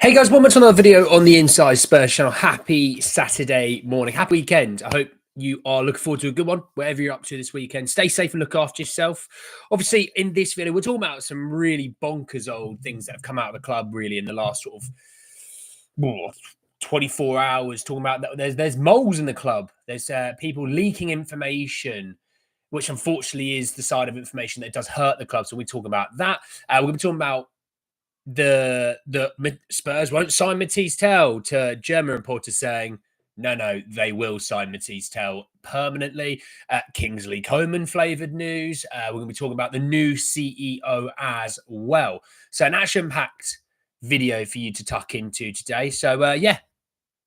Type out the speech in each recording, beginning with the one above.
Hey guys, welcome to another video on the Inside Spurs channel. Happy Saturday morning. Happy weekend. I hope you are looking forward to a good one, whatever you're up to this weekend. Stay safe and look after yourself. Obviously, in this video, we're talking about some really bonkers old things that have come out of the club really in the last sort of 24 hours. Talking about that there's moles in the club. There's people leaking information, which unfortunately is the side of information that does hurt the club. So we talk about that. We're going to be talking about the Spurs won't sign Matisse Tell, to German reporters saying, no, they will sign Matisse Tell permanently. Kingsley Coman flavoured news. We're going to be talking about the new CEO as well. So an action-packed video for you to tuck into today. So, yeah,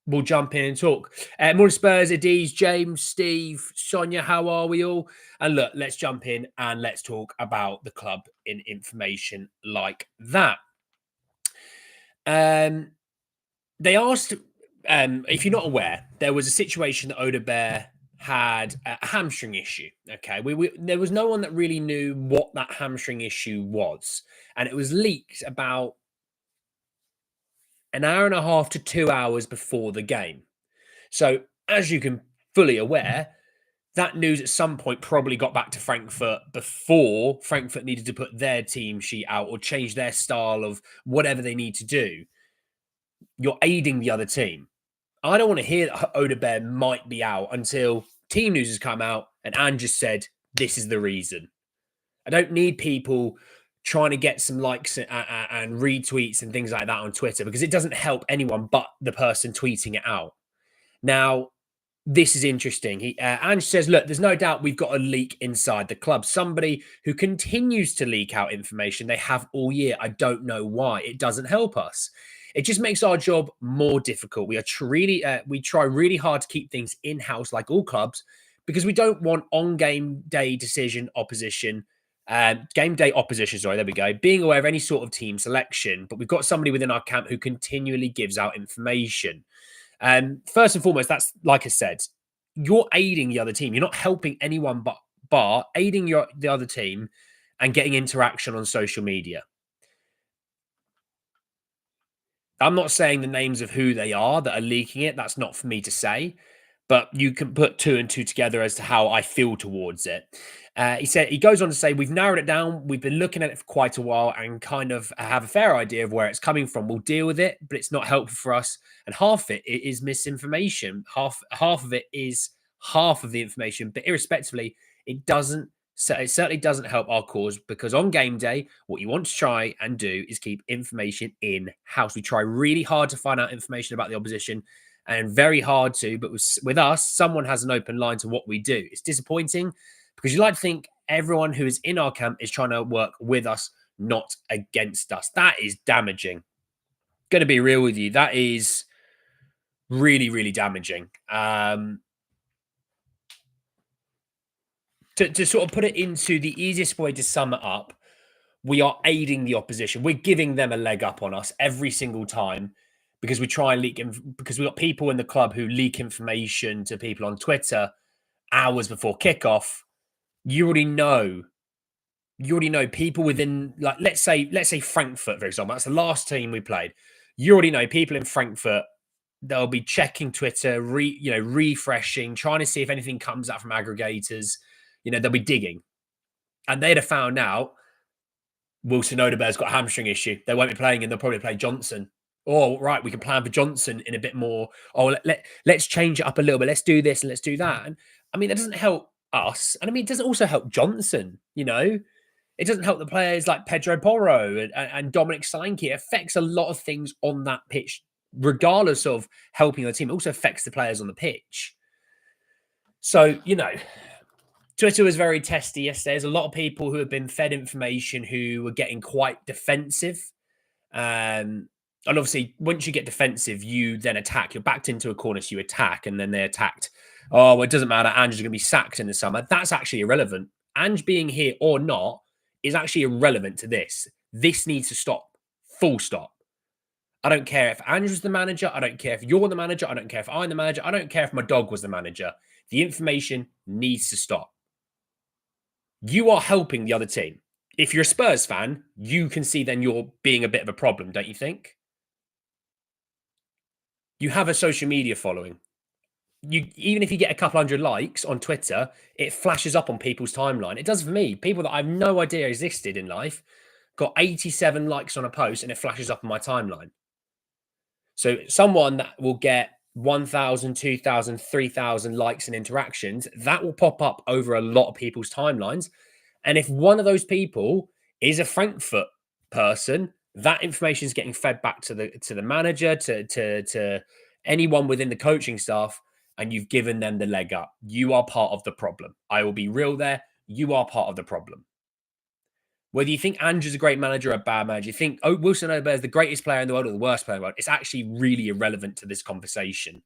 we'll jump in and talk. Morning Spurs, Adiz, James, Steve, Sonia, how are we all? And look, let's jump in and let's talk about the club in information like that. They asked, if you're not aware, there was a situation that Odebear had a hamstring issue. Okay, there was no one that really knew what that hamstring issue was, and it was leaked about an hour and a half to 2 hours before the game. So, as you can fully aware, that news at some point probably got back to Frankfurt before Frankfurt needed to put their team sheet out or change their style of whatever they need to do. You're aiding the other team. I don't want to hear that Odebear might be out until team news has come out and Ange just said, this is the reason. I don't need people trying to get some likes and retweets and things like that on Twitter because it doesn't help anyone but the person tweeting it out. Now, this is interesting. Ange says, look, there's no doubt we've got a leak inside the club. Somebody who continues to leak out information they have all year. I don't know why. It doesn't help us. It just makes our job more difficult. We try really hard to keep things in-house like all clubs because we don't want game day opposition, there we go, being aware of any sort of team selection. But we've got somebody within our camp who continually gives out information. First and foremost, that's like I said, you're aiding the other team. You're not helping anyone but aiding the other team and getting interaction on social media. I'm not saying the names of who they are that are leaking it. That's not for me to say, but you can put two and two together as to how I feel towards it. He goes on to say, we've narrowed it down. We've been looking at it for quite a while and kind of have a fair idea of where it's coming from. We'll deal with it, but it's not helpful for us. And half of it is misinformation. Half of it is half of the information, but irrespectively, it certainly doesn't help our cause because on game day, what you want to try and do is keep information in-house. We try really hard to find out information about the opposition and very hard to, but with us, someone has an open line to what we do. It's disappointing because you like to think everyone who is in our camp is trying to work with us, not against us. That is damaging. Going to be real with you. That is really, really damaging. To sort of put it into the easiest way to sum it up, we are aiding the opposition. We're giving them a leg up on us every single time because we try and because we've got people in the club who leak information to people on Twitter hours before kickoff. You already know people within, like, let's say Frankfurt, for example. That's the last team we played. You already know people in Frankfurt, they'll be checking Twitter, refreshing, trying to see if anything comes out from aggregators. They'll be digging. And they'd have found out Wilson Odebear's got a hamstring issue. They won't be playing and they'll probably play Johnson. Oh, right, we can plan for Johnson in a bit more. Oh, let's change it up a little bit. Let's do this and let's do that. And I mean, that doesn't help us. And I mean, it doesn't also help Johnson, It doesn't help the players like Pedro Porro and Dominic Solanke. It affects a lot of things on that pitch, regardless of helping the team. It also affects the players on the pitch. So, Twitter was very testy yesterday. There's a lot of people who have been fed information who were getting quite defensive. And obviously, once you get defensive, you then attack. You're backed into a corner, so you attack, and then they attacked. Oh, well, it doesn't matter. Ange is going to be sacked in the summer. That's actually irrelevant. Ange being here or not is actually irrelevant to this. This needs to stop. Full stop. I don't care if Ange was the manager. I don't care if you're the manager. I don't care if I'm the manager. I don't care if my dog was the manager. The information needs to stop. You are helping the other team. If you're a Spurs fan, you can see then you're being a bit of a problem, don't you think? You have a social media following. Even if you get a couple hundred likes on Twitter, it flashes up on people's timeline. It does for me. People that I have no idea existed in life got 87 likes on a post and it flashes up on my timeline. So someone that will get 1,000, 2,000, 3,000 likes and interactions, that will pop up over a lot of people's timelines. And if one of those people is a Frankfurt person, that information is getting fed back to the manager, to anyone within the coaching staff, and you've given them the leg up. You are part of the problem. I will be real there. You are part of the problem. Whether you think Andrew's a great manager or a bad manager, you think Wilson Ober is the greatest player in the world or the worst player in the world, it's actually really irrelevant to this conversation.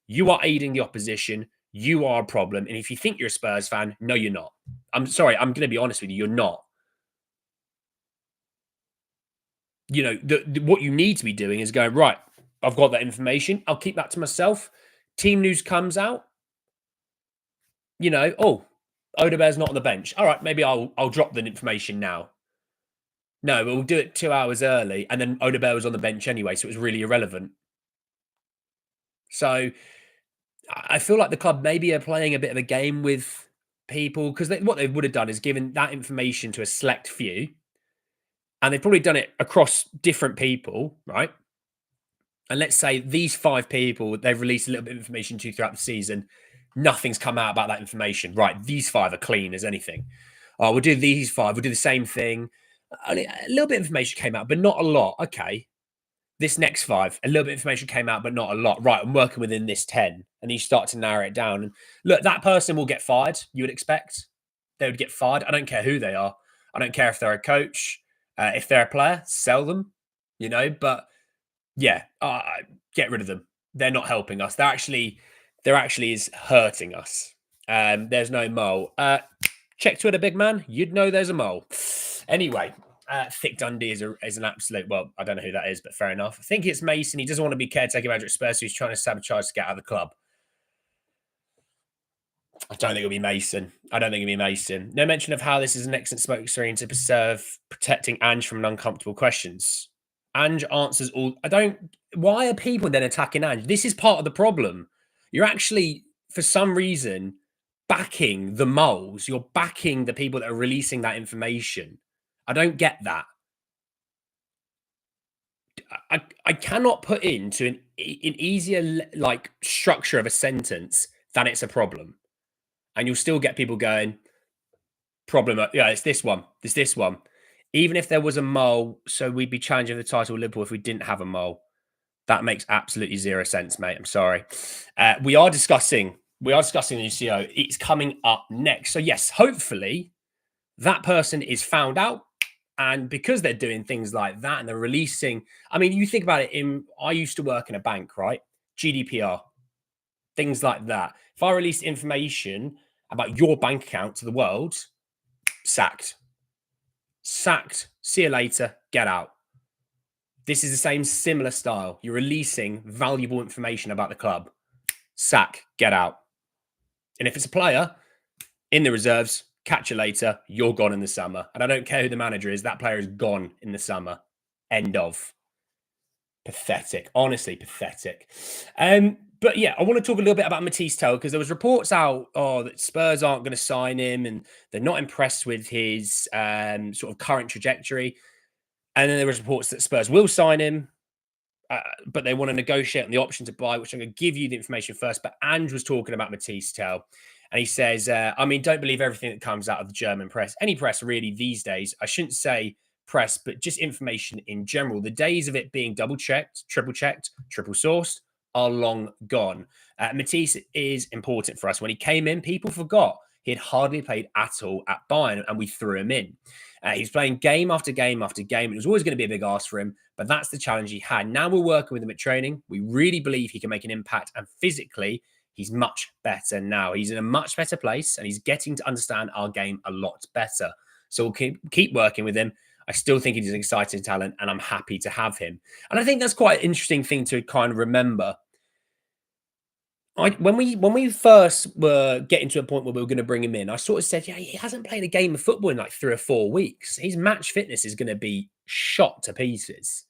You are aiding the opposition. You are a problem. And if you think you're a Spurs fan, no, you're not. I'm sorry. I'm going to be honest with you. You're not. You know, what you need to be doing is going, right, I've got that information. I'll keep that to myself. Team news comes out. You know, oh, Odebear's not on the bench. All right, maybe I'll drop the information now. No, but we'll do it 2 hours early. And then Odebear was on the bench anyway, so it was really irrelevant. So I feel like the club maybe are playing a bit of a game with people because what they would have done is given that information to a select few. And they've probably done it across different people, right? And let's say these 5 people, they've released a little bit of information to throughout the season. Nothing's come out about that information. Right, these 5 are clean as anything. Oh, we'll do these 5. We'll do the same thing. A little bit of information came out, but not a lot. Okay. This next 5, a little bit of information came out, but not a lot. Right, I'm working within this 10. And you start to narrow it down. And look, that person will get fired, you would expect. They would get fired. I don't care who they are. I don't care if they're a coach. If they're a player, sell them, you know, but yeah, get rid of them. They're not helping us. They're actually is hurting us. There's no mole. Check Twitter, big man. You'd know there's a mole. Anyway, Thick Dundee is an absolute, well, I don't know who that is, but fair enough. I think it's Mason. He doesn't want to be caretaker manager at Spurs, so he's trying to sabotage to get out of the club. I don't think it'll be Mason. No mention of how this is an excellent smoke screen to preserve protecting Ange from uncomfortable questions. Ange answers all. Why are people then attacking Ange? This is part of the problem. You're actually, for some reason, backing the moles. You're backing the people that are releasing that information. I don't get that. I cannot put into an easier like structure of a sentence that it's a problem. And you'll still get people going, problem, yeah, it's this one. Even if there was a mole, so we'd be challenging the title of Liverpool if we didn't have a mole. That makes absolutely zero sense, mate. I'm sorry. We are discussing the new CEO. It's coming up next. So yes, hopefully that person is found out. And because they're doing things like that and they're releasing, I mean, you think about it, I used to work in a bank, right? GDPR, things like that. If I release information about your bank account to the world, sacked. See you later. Get out. This is the same similar style. You're releasing valuable information about the club. Sack. Get out. And if it's a player in the reserves, catch you later. You're gone in the summer. And I don't care who the manager is. That player is gone in the summer. End of. Pathetic. Honestly, pathetic. But yeah, I want to talk a little bit about Matisse Tell because there was reports out, that Spurs aren't going to sign him and they're not impressed with his sort of current trajectory. And then there was reports that Spurs will sign him, but they want to negotiate on the option to buy, which I'm going to give you the information first. But Ange was talking about Matisse Tell, and he says, don't believe everything that comes out of the German press. Any press really these days. I shouldn't say press, but just information in general. The days of it being double-checked, triple-checked, triple-sourced are long gone. Matisse is important for us. When he came in, people forgot he had hardly played at all at Bayern, and we threw him in. He's playing game after game after game. It was always going to be a big ask for him, but that's the challenge he had. Now we're working with him at training. We really believe he can make an impact, and physically, he's much better now. He's in a much better place, and he's getting to understand our game a lot better. So we'll keep working with him. I still think he's an exciting talent, and I'm happy to have him. And I think that's quite an interesting thing to kind of remember. When we first were getting to a point where we were going to bring him in, I sort of said, yeah, he hasn't played a game of football in like 3 or 4 weeks. His match fitness is going to be shot to pieces.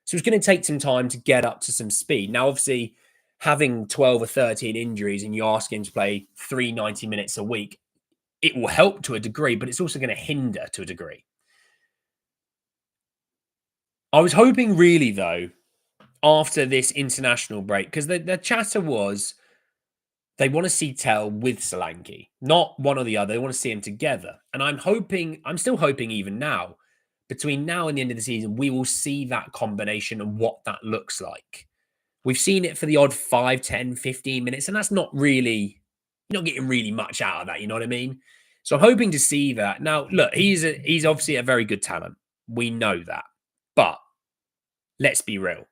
So it's going to take some time to get up to some speed. Now, obviously, having 12 or 13 injuries and you ask him to play 3 minutes a week, it will help to a degree, but it's also going to hinder to a degree. I was hoping really, though, after this international break, because the chatter was they want to see Tell with Solanke, not one or the other. They want to see him together. And I'm still hoping even now, between now and the end of the season, we will see that combination and what that looks like. We've seen it for the odd 5, 10, 15 minutes, and that's not really, you're not getting really much out of that. You know what I mean? So I'm hoping to see that. Now, look, he's obviously a very good talent. We know that. But let's be real.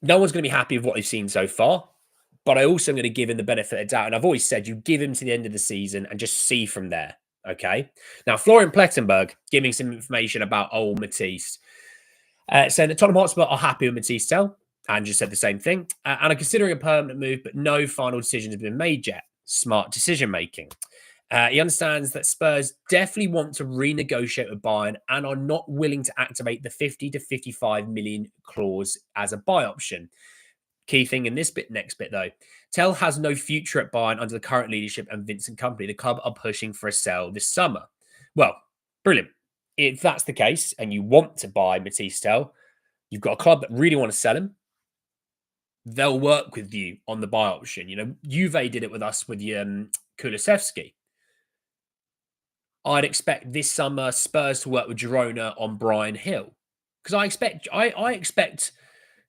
No one's going to be happy with what they've seen so far. But I also am going to give him the benefit of doubt. And I've always said you give him to the end of the season and just see from there. Okay. Now, Florian Plettenberg giving some information about old Matisse, saying that Tottenham Hotspur are happy with Matisse Tell. And just said the same thing. And are considering a permanent move, but no final decisions have been made yet. Smart decision making. He understands that Spurs definitely want to renegotiate with Bayern and are not willing to activate the 50 to 55 million clause as a buy option. Key thing in this next bit, though, Tell has no future at Bayern under the current leadership and Vincent Company. The club are pushing for a sale this summer. Well, brilliant. If that's the case and you want to buy Matisse Tell, you've got a club that really want to sell him. They'll work with you on the buy option. You know, Juve did it with us with Kulusevski. I'd expect this summer Spurs to work with Girona on Brian Hill because I expect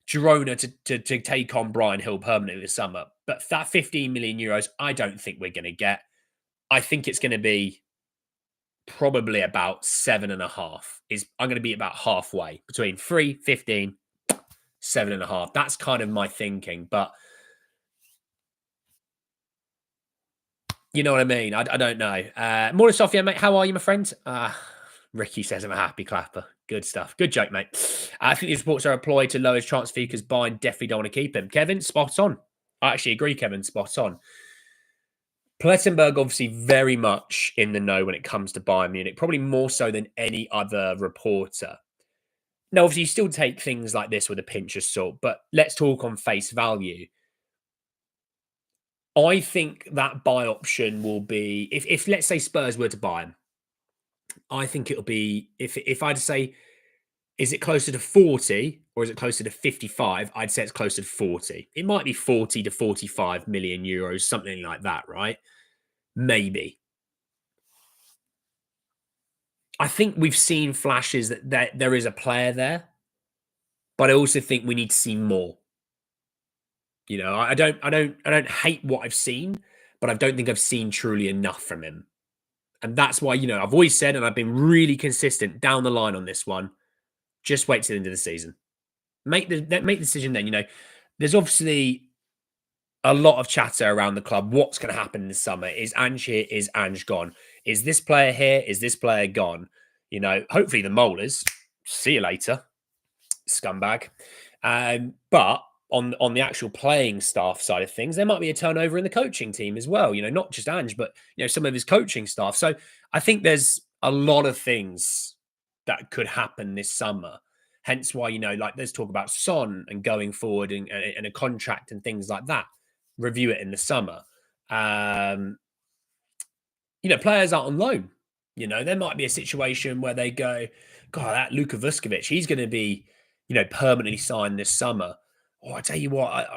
Girona to take on Brian Hill permanently this summer. But that 15 million euros, I don't think we're going to get. I think it's going to be probably about 7.5. I'm going to be about halfway between 3, 15, 7.5. That's kind of my thinking. But you know what I mean? I don't know. Morning, Sophia, mate. How are you, my friend? Ricky says I'm a happy clapper. Good stuff. Good joke, mate. I think these reports are employed to lower his transfer fee because Bayern definitely don't want to keep him. Kevin, spot on. I actually agree, Kevin. Spot on. Plettenberg obviously very much in the know when it comes to Bayern Munich, probably more so than any other reporter. Now, obviously, you still take things like this with a pinch of salt, but let's talk on face value. I think that buy option will be, if let's say Spurs were to buy him, I think it'll be, if I'd say, is it closer to 40 or is it closer to 55? I'd say it's closer to 40. It might be 40 to 45 million euros, something like that, right? Maybe. I think we've seen flashes that there is a player there, but I also think we need to see more. You know, I don't hate what I've seen, but I don't think I've seen truly enough from him. And that's why, you know, I've always said, and I've been really consistent down the line on this one, just wait till the end of the season. Make the decision then. You know, there's obviously a lot of chatter around the club. What's going to happen this summer? Is Ange here? Is Ange gone? Is this player here? Is this player gone? You know, hopefully the Molars. See you later, scumbag. But on the actual playing staff side of things, there might be a turnover in the coaching team as well. You know, not just Ange, but you know, some of his coaching staff. So I think there's a lot of things that could happen this summer. Hence why, you know, like let's talk about Son and going forward and a contract and things like that. Review it in the summer. You know, players are on loan. You know, there might be a situation where they go, God, that Luka Vuskovic, he's going to be, you know, permanently signed this summer. Or I tell you what,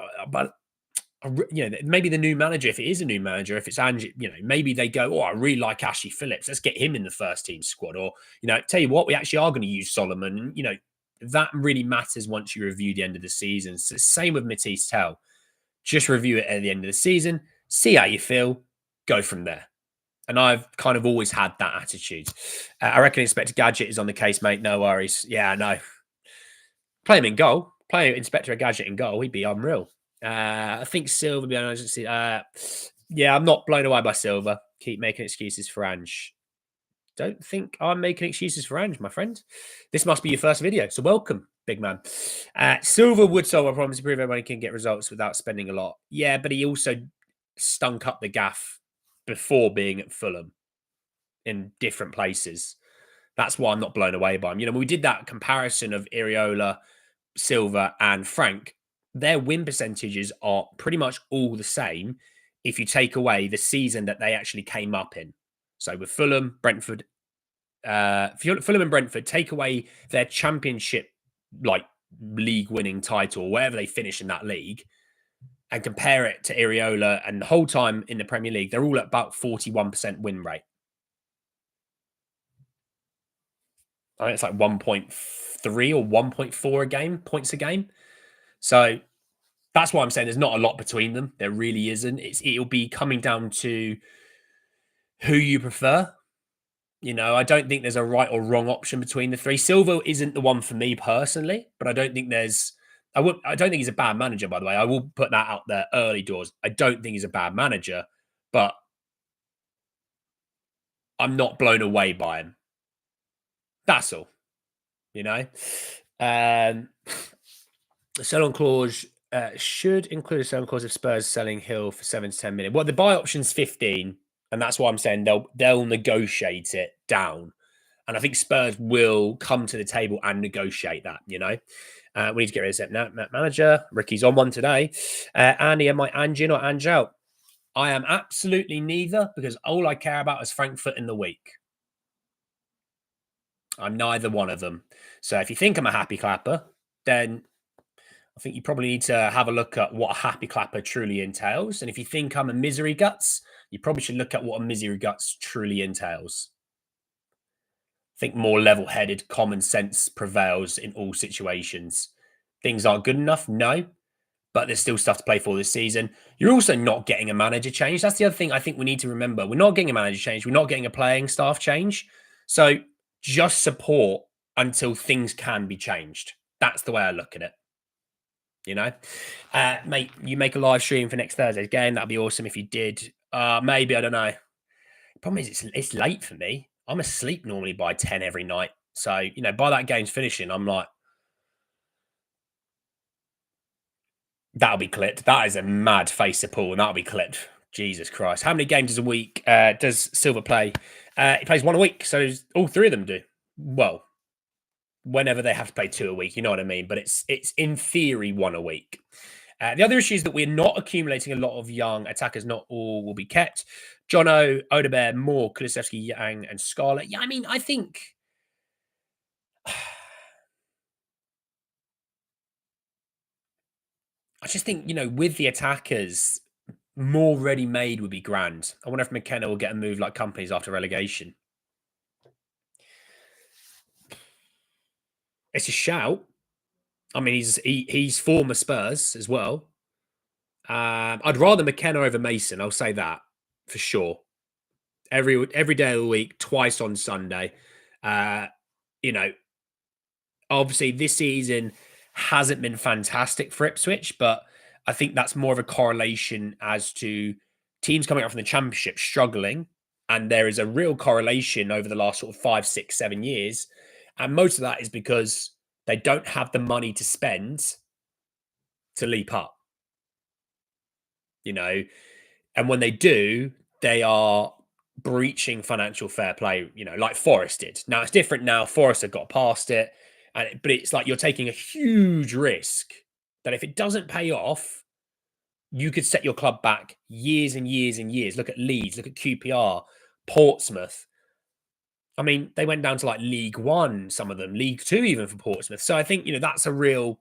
you know, maybe the new manager, if it is a new manager, if it's Ange, you know, maybe they go, oh, I really like Ashley Phillips. Let's get him in the first team squad. Or, you know, tell you what, we actually are going to use Solomon. And, you know, that really matters once you review the end of the season. So same with Matisse Tell. Just review it at the end of the season, see how you feel, go from there. And I've kind of always had that attitude. I reckon Inspector Gadget is on the case, mate. No worries. Yeah, no. Play him in goal. Play Inspector Gadget in goal. He'd be unreal. I think Silva, be honest, yeah, I'm not blown away by Silva. Keep making excuses for Ange. Don't think I'm making excuses for Ange, my friend. This must be your first video, so welcome, big man. Silva would solve our problems to prove everybody can get results without spending a lot. Yeah, but he also stunk up the gaff before being at Fulham in different places. That's why I'm not blown away by him. You know, we did that comparison of Iriola Silva, and Frank, their win percentages are pretty much all the same if you take away the season that they actually came up in. So with Fulham, Brentford, Fulham and Brentford, take away their championship, like league winning title, wherever they finish in that league, and compare it to Iriola and the whole time in the Premier League, they're all at about 41% win rate. I think it's like 1.3 or 1.4 a game, points a game. So that's why I'm saying there's not a lot between them. There really isn't. It'll be coming down to who you prefer. You know, I don't think there's a right or wrong option between the three. Silva isn't the one for me personally, but I don't think there's. I don't think he's a bad manager, by the way. I will put that out there early doors. I don't think he's a bad manager, but I'm not blown away by him. That's all. You know, the sell-on clause should include a sell-on clause of Spurs selling Hill for 7 to 10 million. Well, the buy option's 15, and that's why I'm saying they'll negotiate it down. And I think Spurs will come to the table and negotiate that, you know. We need to get rid of that manager. Ricky's on one today. Andy, am I ange in or ange out? I am absolutely neither, because all I care about is Frankfurt in the week. I'm neither one of them. So if you think I'm a happy clapper, then I think you probably need to have a look at what a happy clapper truly entails. And if you think I'm a misery guts, you probably should look at what a misery guts truly entails. I think more level-headed common sense prevails in all situations. Things aren't good enough, no, but there's still stuff to play for this season. You're also not getting a manager change. That's the other thing I think we need to remember. We're not getting a manager change. We're not getting a playing staff change. So just support until things can be changed. That's the way I look at it. You know, mate, you make a live stream for next Thursday's game. That'd be awesome if you did. Maybe, I don't know. Problem is, it's late for me. I'm asleep normally by 10 every night. So, you know, by that game's finishing, I'm like, that'll be clipped. That is a mad face to pull, and that'll be clipped. Jesus Christ. How many games a week does Silva play? He plays one a week. So all three of them do. Well, whenever they have to play 2 a week, you know what I mean? But it's in theory 1 a week. The other issue is that we're not accumulating a lot of young attackers. Not all will be kept. Jono, Odebear, Moore, Kulusevski, Yang, and Scarlett. Yeah, I mean, I think... I just think, you know, with the attackers, more ready-made would be grand. I wonder if McKenna will get a move like Companies after relegation. It's a shout. I mean, he's former Spurs as well. I'd rather McKenna over Mason. I'll say that for sure. Every day of the week, twice on Sunday. You know, obviously this season hasn't been fantastic for Ipswich, but I think that's more of a correlation as to teams coming up from the Championship struggling, and there is a real correlation over the last sort of 5, 6, 7 years, and most of that is because they don't have the money to spend to leap up. You know, and when they do, they are breaching financial fair play, you know, like Forest did. Now it's different now. Forest have got past it, but it's like you're taking a huge risk that if it doesn't pay off, you could set your club back years and years and years. Look at Leeds, look at QPR, Portsmouth. I mean, they went down to like League One, some of them, League Two even for Portsmouth. So I think, you know, that's a real...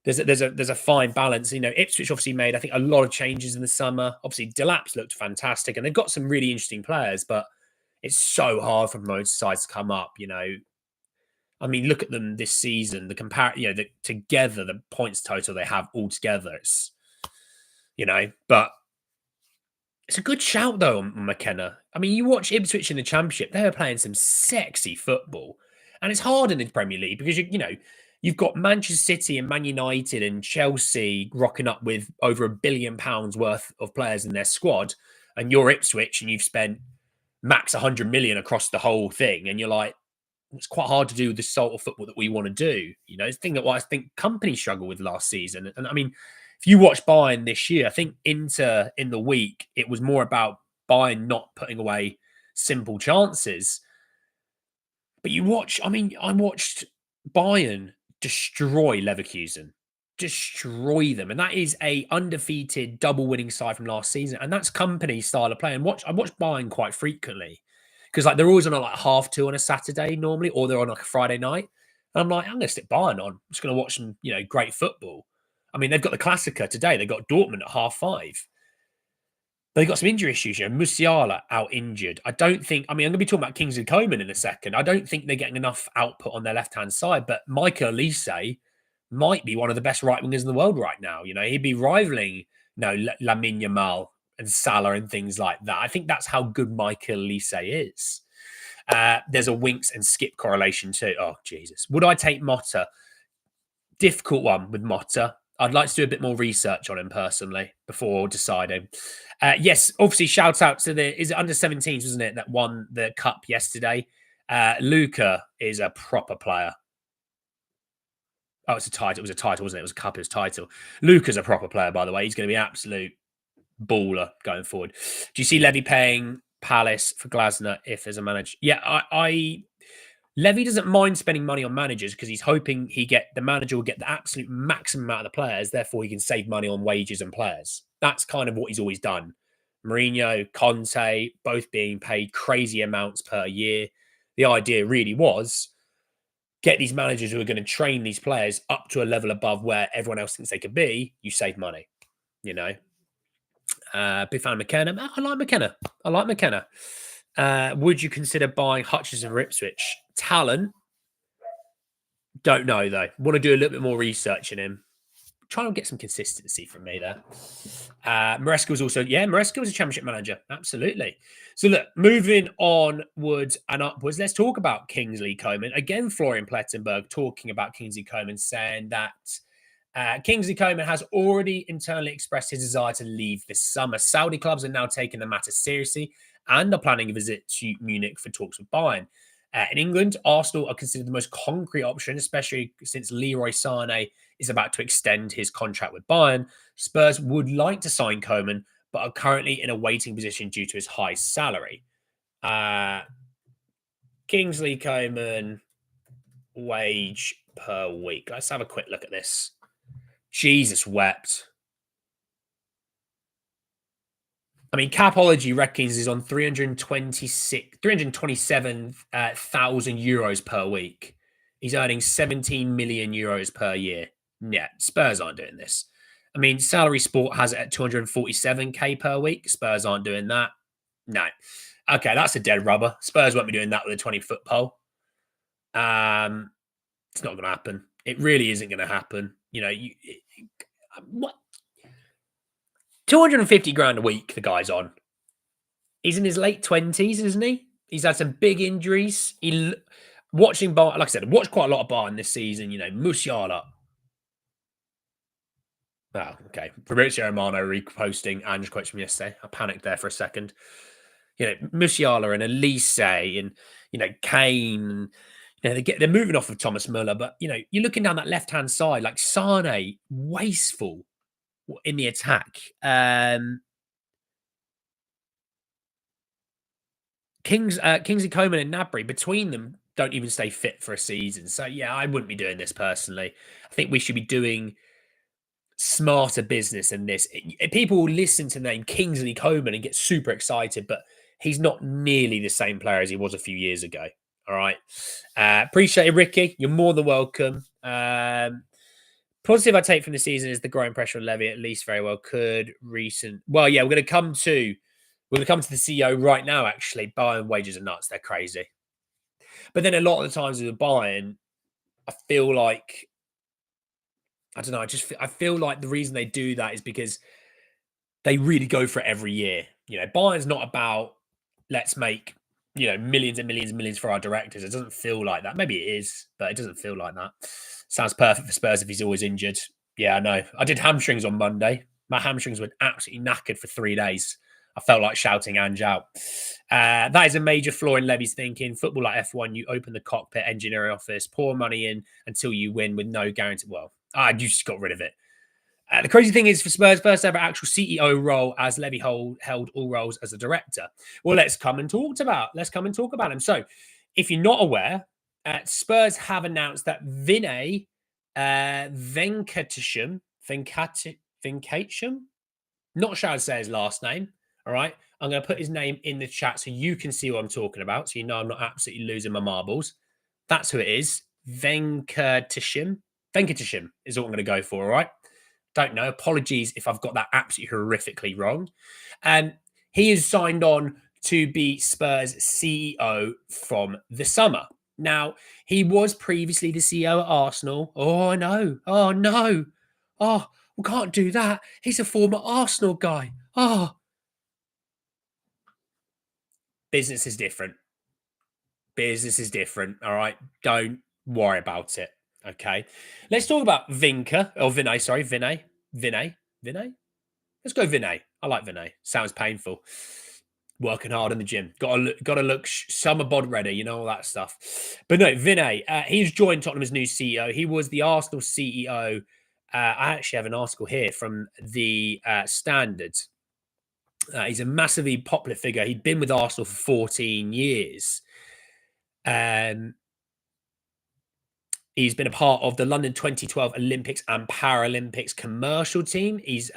There's a fine balance. You know, Ipswich obviously made, I think, a lot of changes in the summer. Obviously, Delap's looked fantastic, and they've got some really interesting players, but it's so hard for most sides to come up, you know. I mean, look at them this season. Together, the points total they have all together, it's, you know, but it's a good shout, though, on McKenna. I mean, you watch Ipswich in the Championship, they were playing some sexy football, and it's hard in the Premier League because, you know, you've got Manchester City and Man United and Chelsea rocking up with over £1 billion worth of players in their squad, and you're Ipswich and you've spent max 100 million across the whole thing, and you're like, it's quite hard to do the sort of football that we want to do. You know, it's the thing that I think Company struggled with last season. And I mean, if you watch Bayern this year, I think Inter in the week, it was more about Bayern not putting away simple chances. But you watch, I mean, I watched Bayern destroy Leverkusen, destroy them, and that is a undefeated double winning side from last season, and that's company style of play. And I watch Bayern quite frequently because like they're always on like 2:30 on a Saturday normally, or they're on like a Friday night. And I'm like, I'm gonna stick Bayern on. I'm just gonna watch some, great football. I mean, they've got the Klassiker today. They got Dortmund at 5:30. They've got some injury issues. Musiala out injured. I don't think. I mean, I'm going to be talking about Kingsley Coman in a second. I don't think they're getting enough output on their left hand side. But Michael Elise might be one of the best right wingers in the world right now. He'd be rivaling, Lamine Yamal and Salah and things like that. I think that's how good Michael Elise is. There's a Winks and Skip correlation too. Oh Jesus! Would I take Motta? Difficult one with Motta. I'd like to do a bit more research on him personally before deciding. Yes, obviously, shout out to is it under 17s, wasn't it, that won the cup yesterday? Luca is a proper player. Oh, it's a title. It was a title, wasn't it? It was a cup, it was a title. Luca's a proper player, by the way. He's going to be an absolute baller going forward. Do you see Levy paying Palace for Glasner if there's a manager? Yeah, Levy doesn't mind spending money on managers because he's hoping the manager will get the absolute maximum amount of the players. Therefore, he can save money on wages and players. That's kind of what he's always done. Mourinho, Conte, both being paid crazy amounts per year. The idea really was get these managers who are going to train these players up to a level above where everyone else thinks they could be. You save money, Big fan of McKenna. I like McKenna. Would you consider buying Hutchinson for Ipswich? Talent, don't know though. Want to do a little bit more research in him. Trying to get some consistency from me there. Maresca was also, Maresca was a championship manager. Absolutely. So look, moving onwards and upwards, let's talk about Kingsley Coman. Again, Florian Plettenberg talking about Kingsley Coman, saying that Kingsley Coman has already internally expressed his desire to leave this summer. Saudi clubs are now taking the matter seriously and are planning a visit to Munich for talks with Bayern. In England, Arsenal are considered the most concrete option, especially since Leroy Sané is about to extend his contract with Bayern. Spurs would like to sign Coman, but are currently in a waiting position due to his high salary. Kingsley Coman, wage per week. Let's have a quick look at this. Jesus wept. I mean, Capology reckons is on 327,000 euros per week. He's earning 17 million euros per year. Yeah, Spurs aren't doing this. I mean, Salary Sport has it at 247k per week. Spurs aren't doing that. No. Okay, that's a dead rubber. Spurs won't be doing that with a 20-foot pole. It's not going to happen. It really isn't going to happen. What? 250 grand a week the guy's on. He's in his late 20s, isn't he? He's had some big injuries. Watching Bayern, like I said, I watched quite a lot of Bayern this season. Musiala. Oh, okay. Fabrizio Romano reposting Ange quotes from yesterday. I panicked there for a second. Musiala and Elise and, Kane. They're moving off of Thomas Muller, but, you're looking down that left-hand side, like Sane, wasteful in the attack. Kingsley Coman and Gnabry, between them, don't even stay fit for a season. So, yeah, I wouldn't be doing this personally. I think we should be doing smarter business than this. People will listen to the name Kingsley Coman and get super excited, but he's not nearly the same player as he was a few years ago. All right. Appreciate it, Ricky. You're more than welcome. Positive I take from the season is the growing pressure on Levy, at least very well could. Well, yeah, we're going to come to the CEO right now, actually. Bayern wages are nuts. They're crazy. But then a lot of the times with Bayern, I feel like, I don't know, I feel like the reason they do that is because they really go for it every year. Bayern's not about, let's make, millions and millions and millions for our directors. It doesn't feel like that. Maybe it is, but it doesn't feel like that. Sounds perfect for Spurs if he's always injured. Yeah, I know. I did hamstrings on Monday. My hamstrings were absolutely knackered for 3 days. I felt like shouting Ange out. That is a major flaw in Levy's thinking. Football like F1, you open the cockpit, engineering office, pour money in until you win with no guarantee. Well, you just got rid of it. The crazy thing is for Spurs' first ever actual CEO role, as Levy held all roles as a director. Well, let's come and talk about him. So, if you're not aware, Spurs have announced that Vinai Venkatesham. Not sure how to say his last name. All right. I'm going to put his name in the chat so you can see what I'm talking about. So you know I'm not absolutely losing my marbles. That's who it is. Venkatesham. Venkatesham is what I'm going to go for. All right. Don't know. Apologies if I've got that absolutely horrifically wrong. He is signed on to be Spurs CEO from the summer. Now, he was previously the CEO at Arsenal. Oh, no. Oh, no. Oh, we can't do that. He's a former Arsenal guy. Oh, business is different. Business is different. All right. Don't worry about it. Okay. Let's talk about Vinay. Sorry, Vinay. Vinay. Let's go Vinay. I like Vinay. Sounds painful. Working hard in the gym. Got to look summer bod ready. You know all that stuff. But no, Vinay. He's joined Tottenham as new CEO. He was the Arsenal CEO. I actually have an article here from the Standard. He's a massively popular figure. He'd been with Arsenal for 14 years. He's been a part of the London 2012 Olympics and Paralympics commercial team. He's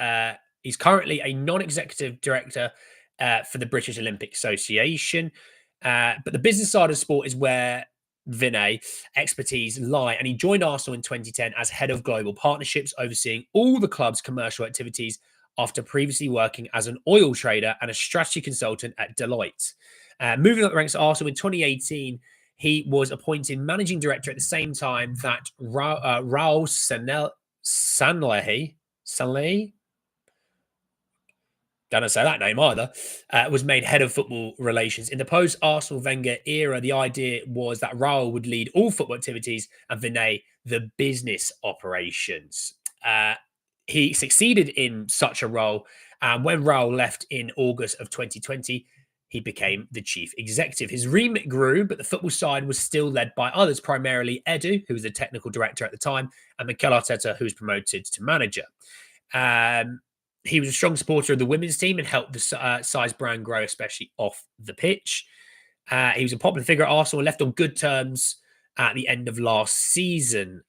currently a non-executive director for the British Olympic Association. But the business side of sport is where Vinay expertise lie. And he joined Arsenal in 2010 as head of global partnerships, overseeing all the club's commercial activities after previously working as an oil trader and a strategy consultant at Deloitte. Moving up the ranks at Arsenal in 2018, he was appointed managing director at the same time that Raul Sanlehi, don't say that name either, was made head of football relations. In the post-Arsenal Wenger era, the idea was that Raul would lead all football activities and Vinay the business operations. He succeeded in such a role, and when Raul left in August of 2020, he became the chief executive. His remit grew, but the football side was still led by others, primarily Edu, who was the technical director at the time, and Mikel Arteta, who was promoted to manager. He was a strong supporter of the women's team and helped the size brand grow, especially off the pitch. He was a popular figure at Arsenal and left on good terms at the end of last season.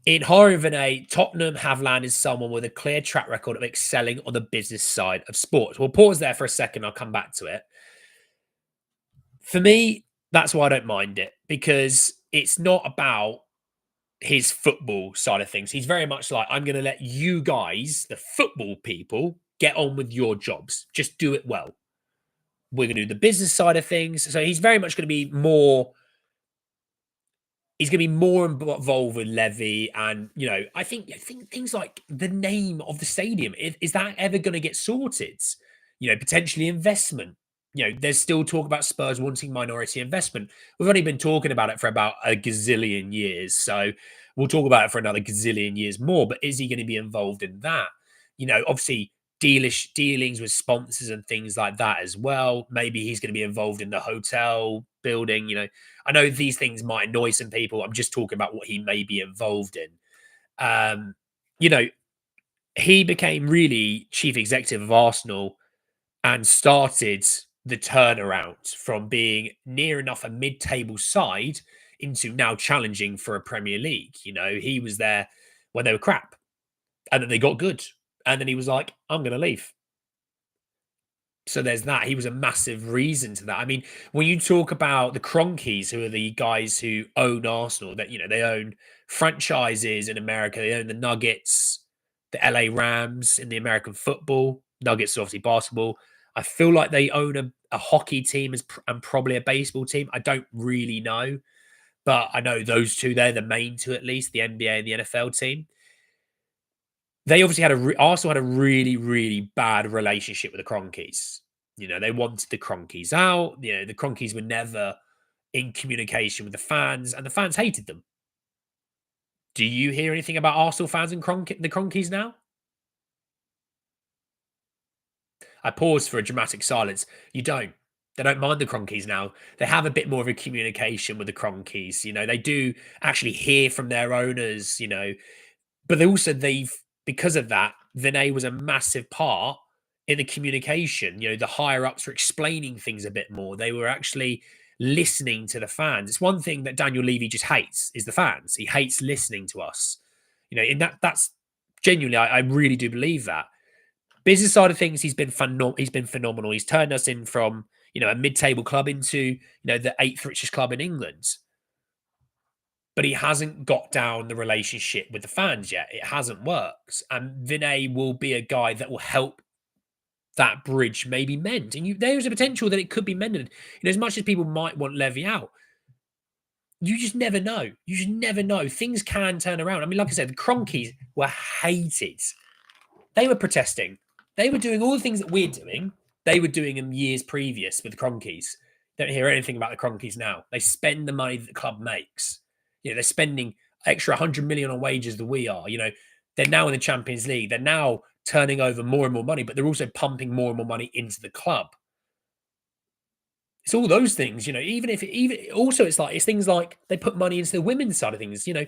In Vinay, Tottenham have landed someone with a clear track record of excelling on the business side of sports. We'll pause there for a second. I'll come back to it. For me, that's why I don't mind it, because it's not about his football side of things. He's very much like, I'm going to let you guys, the football people, get on with your jobs. Just do it well. We're going to do the business side of things. So he's very much going to be more... He's going to be more involved with Levy, and I think things like the name of the stadium, is that ever going to get sorted? Potentially investment. There's still talk about Spurs wanting minority investment. We've only been talking about it for about a gazillion years, so we'll talk about it for another gazillion years more. But is he going to be involved in that? Obviously dealings with sponsors and things like that as well. Maybe he's going to be involved in the hotel building. I know these things might annoy some people. I'm just talking about what he may be involved in. He became really chief executive of Arsenal and started the turnaround from being near enough a mid-table side into now challenging for a Premier League. He was there when they were crap, and then they got good. And then he was like, I'm going to leave. So there's that. He was a massive reason to that. I mean, when you talk about the Cronkies, who are the guys who own Arsenal, that they own franchises in America. They own the Nuggets, the LA Rams in the American football. Nuggets are obviously basketball. I feel like they own a hockey team and probably a baseball team. I don't really know, but I know those two, they're the main two, at least, the NBA and the NFL team. They obviously Arsenal had a really, really bad relationship with the Cronkies. They wanted the Cronkies out. The Cronkies were never in communication with the fans, and the fans hated them. Do you hear anything about Arsenal fans and the Cronkies now? I paused for a dramatic silence. You don't. They don't mind the Cronkies now. They have a bit more of a communication with the Cronkies. They do actually hear from their owners, but because of that, Vinay was a massive part in the communication. The higher ups were explaining things a bit more. They were actually listening to the fans. It's one thing that Daniel Levy just hates is the fans. He hates listening to us. And that's genuinely, I really do believe that. Business side of things, he's been phenomenal. He's turned us in from a mid-table club into the 8th richest club in England. But he hasn't got down the relationship with the fans yet. It hasn't worked. And Vinay will be a guy that will help that bridge maybe mend. And there's a potential that it could be mended. As much as people might want Levy out, you just never know. You just never know. Things can turn around. I mean, like I said, the Cronkies were hated. They were protesting. They were doing all the things that we're doing. They were doing them years previous with the Cronkies. Don't hear anything about the Cronkies now. They spend the money that the club makes. They're spending extra 100 million on wages than we are. They're now in the Champions League. They're now turning over more and more money, but they're also pumping more and more money into the club. It's all those things, it's things like they put money into the women's side of things. I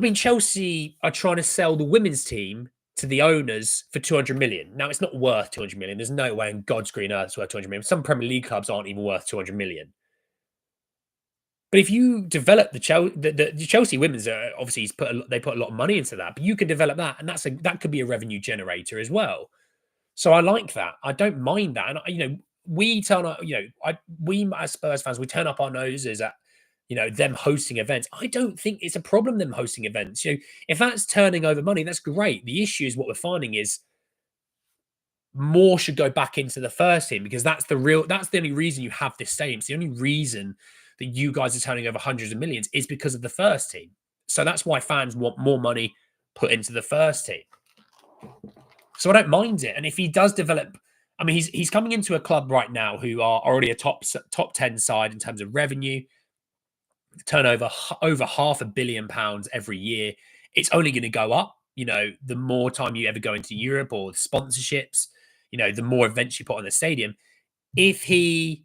mean, Chelsea are trying to sell the women's team to the owners for 200 million. Now, it's not worth 200 million. There's no way in God's green earth it's worth 200 million. Some Premier League clubs aren't even worth 200 million. But if you develop the Chelsea women's, obviously they put a lot of money into that, but you can develop that, and that could be a revenue generator as well. So I like that. I don't mind that, and we turn up. We as Spurs fans, we turn up our noses at them hosting events. I don't think it's a problem them hosting events. If that's turning over money, that's great. The issue is what we're finding is more should go back into the first team, because that's the only reason you have this stadium. It's the only reason that you guys are turning over hundreds of millions is because of the first team. So that's why fans want more money put into the first team. So I don't mind it. And if he does develop, I mean, he's coming into a club right now who are already a top 10 side in terms of revenue, turnover over £500 million every year. It's only going to go up. The more time you ever go into Europe or the sponsorships, the more events you put on the stadium. If he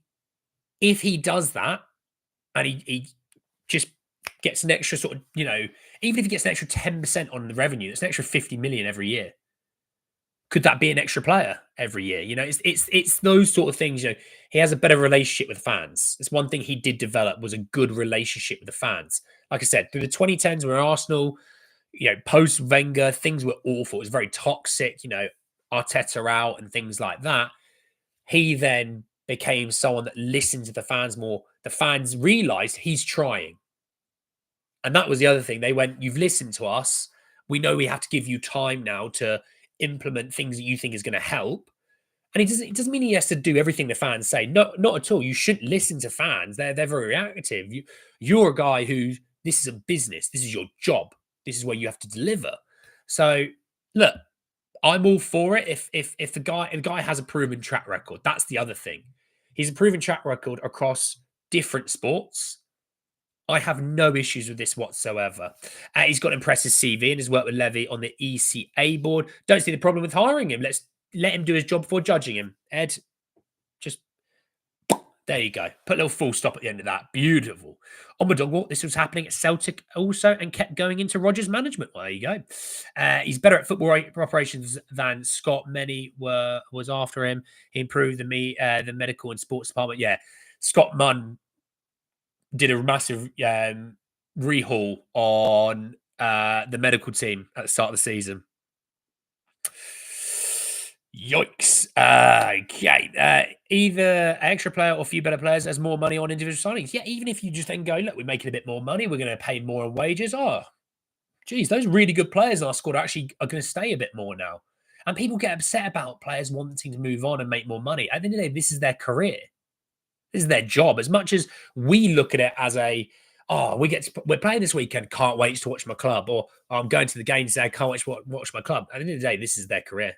does that, and he just gets an extra sort of, even if he gets an extra 10% on the revenue, that's an extra 50 million every year. Could that be an extra player every year? It's those sort of things. He has a better relationship with fans. It's one thing he did develop was a good relationship with the fans. Like I said, through the 2010s, where Arsenal, post Wenger, things were awful. It was very toxic. Arteta out and things like that. He then became someone that listened to the fans more. The fans realized he's trying. And that was the other thing. They went, you've listened to us. We know we have to give you time now to implement things that you think is going to help. And it doesn't mean he has to do everything the fans say. No, not at all. You shouldn't listen to fans. They're very reactive. You're a guy who, this is a business. This is your job. This is where you have to deliver. So, look, I'm all for it if the guy has a proven track record. That's the other thing. He's a proven track record across different sports. I have no issues with this whatsoever. He's got an impressive CV and has worked with Levy on the ECA board. Don't see the problem with hiring him. Let's let him do his job before judging him. Ed, just there you go. Put a little full stop at the end of that. Beautiful. On my dog walk, this was happening at Celtic also and kept going into Rodgers' management. Well, there you go. He's better at football operations than Scott. Many was after him. He improved the medical and sports department. Yeah, Scott Munn did a massive rehaul on the medical team at the start of the season. Yikes. Okay. Either extra player or a few better players has more money on individual signings. Yeah, even if you just then go, look, we're making a bit more money, we're going to pay more on wages. Oh, geez, those really good players in our squad actually are going to stay a bit more now. And people get upset about players wanting to move on and make more money. At the end of the day, this is their career. This is their job. As much as we look at it as we're playing this weekend, can't wait to watch my club, or I'm going to the game today, can't wait to watch my club. At the end of the day, this is their career.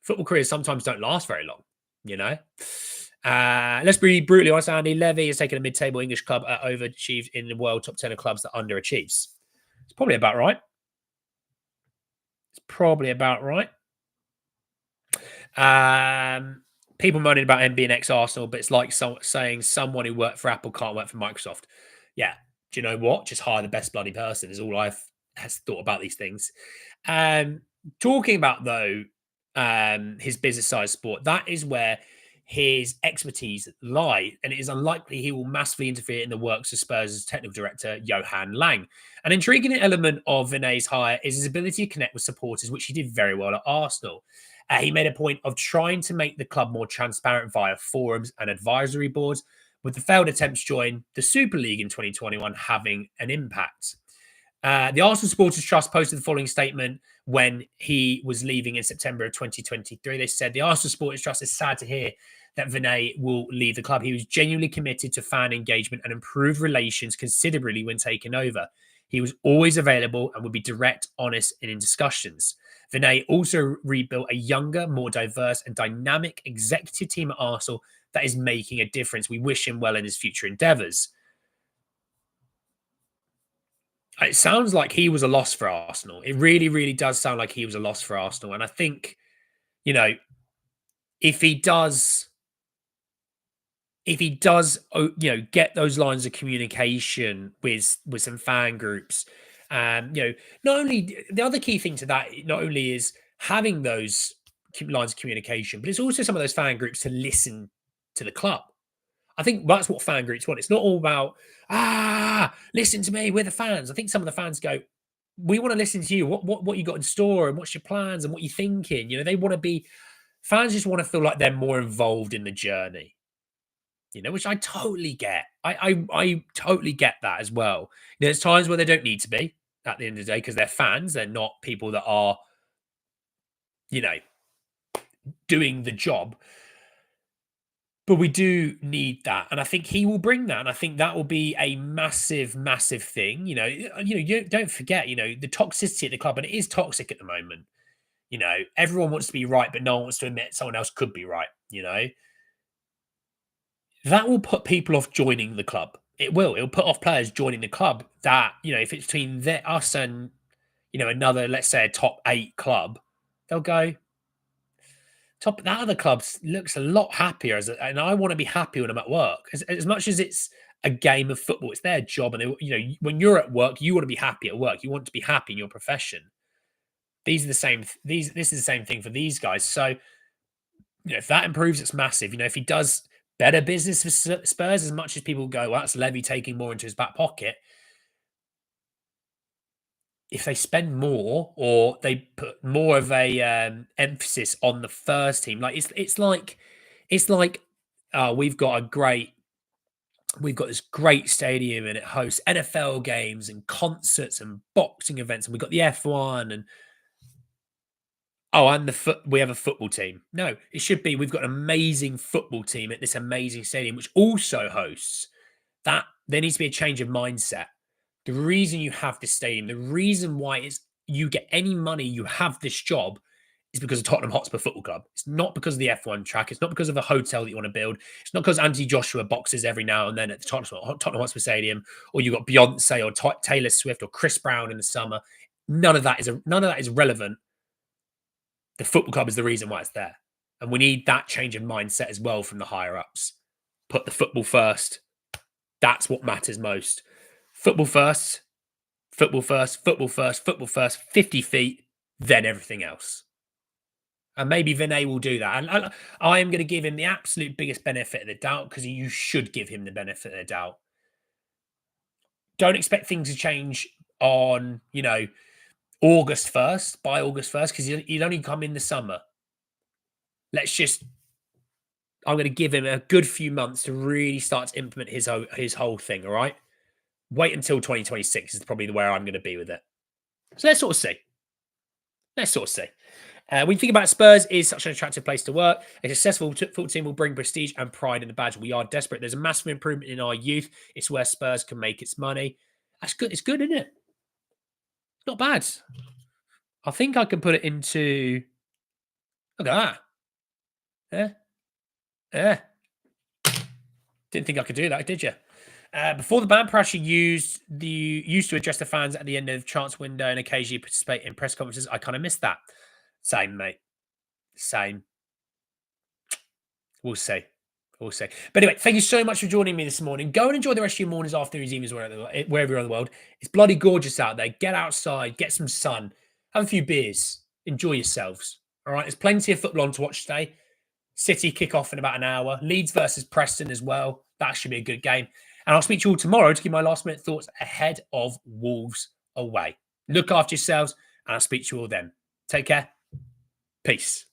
Football careers sometimes don't last very long, Let's be brutally honest, Andy. Levy has taken a mid-table English club overachieved in the world top 10 of clubs that underachieves. It's probably about right. People moaning about him being ex-Arsenal, but it's like saying someone who worked for Apple can't work for Microsoft. Yeah. Do you know what? Just hire the best bloody person is all I've thought about these things. Talking about, though, his business side sport, that is where his expertise lie, and it is unlikely he will massively interfere in the works of Spurs' technical director, Johan Lang. An intriguing element of Vinay's hire is his ability to connect with supporters, which he did very well at Arsenal. He made a point of trying to make the club more transparent via forums and advisory boards, with the failed attempts to join the Super League in 2021 having an impact. The Arsenal Supporters Trust posted the following statement when he was leaving in September of 2023. They said, the Arsenal Supporters Trust is sad to hear that Vinai will leave the club. He was genuinely committed to fan engagement and improved relations considerably when taking over. He was always available and would be direct, honest, and in discussions. Vinai also rebuilt a younger, more diverse and dynamic executive team at Arsenal that is making a difference. We wish him well in his future endeavours. It sounds like he was a loss for Arsenal. It really, really does sound like he was a loss for Arsenal. And I think, you know, if he does, get those lines of communication with some fan groups, not only the other key thing to that, not only is having those lines of communication, but it's also some of those fan groups to listen to the club. I think that's what fan groups want. It's not all about, listen to me, we're the fans. I think some of the fans go, we want to listen to you. What you got in store and what's your plans and what you're thinking. They want to be, fans just want to feel like they're more involved in the journey, which I totally get. I totally get that as well. There's times where they don't need to be at the end of the day because they're fans. They're not people that are, doing the job. But we do need that, and I think he will bring that, and I think that will be a massive, massive thing. You don't forget, the toxicity at the club, and it is toxic at the moment. Everyone wants to be right, but no one wants to admit someone else could be right. That will put people off joining the club. It will. It'll put off players joining the club. That if it's between us and another, let's say, a top 8 club, they'll go. That other club looks a lot happier, and I want to be happy when I'm at work. As much as it's a game of football, it's their job, and when you're at work, you want to be happy at work. You want to be happy in your profession. These are the same. This is the same thing for these guys. So, if that improves, it's massive. If he does better business for Spurs, as much as people go, well, that's Levy taking more into his back pocket. If they spend more or they put more of a emphasis on the first team, like it's like we've got this great stadium and it hosts NFL games and concerts and boxing events, and we've got the F1 and we have a football team. No, it should be we've got an amazing football team at this amazing stadium, which also hosts that. There needs to be a change of mindset. The reason you have this stadium, the reason why you get any money, you have this job, is because of Tottenham Hotspur Football Club. It's not because of the F1 track. It's not because of a hotel that you want to build. It's not because Anthony Joshua boxes every now and then at the Tottenham Hotspur Stadium, or you've got Beyonce or Taylor Swift or Chris Brown in the summer. None of that is relevant. The football club is the reason why it's there. And we need that change of mindset as well from the higher ups. Put the football first. That's what matters most. Football first, football first, football first, football first, 50 feet, then everything else. And maybe Vinay will do that. And I am going to give him the absolute biggest benefit of the doubt, because you should give him the benefit of the doubt. Don't expect things to change on, August 1st, by August 1st, because he'll only come in the summer. I'm going to give him a good few months to really start to implement his whole thing, all right? Wait until 2026 is probably where I'm going to be with it. So let's sort of see. When you think about Spurs, is such an attractive place to work. A successful football team will bring prestige and pride in the badge. We are desperate. There's a massive improvement in our youth. It's where Spurs can make its money. That's good. It's good, isn't it? Not bad. I think I can put it into... Look at that. Yeah. Didn't think I could do that, did you? Before the ban, pressure used to address the fans at the end of the chance window and occasionally participate in press conferences. I kind of missed that. Same, mate. Same. We'll see. But anyway, thank you so much for joining me this morning. Go and enjoy the rest of your mornings, afternoons, evenings, wherever you're in the world. It's bloody gorgeous out there. Get outside, get some sun, have a few beers, enjoy yourselves. All right, there's plenty of football on to watch today. City kick off in about an hour. Leeds versus Preston as well. That should be a good game. And I'll speak to you all tomorrow to give my last minute thoughts ahead of Wolves away. Look after yourselves, and I'll speak to you all then. Take care. Peace.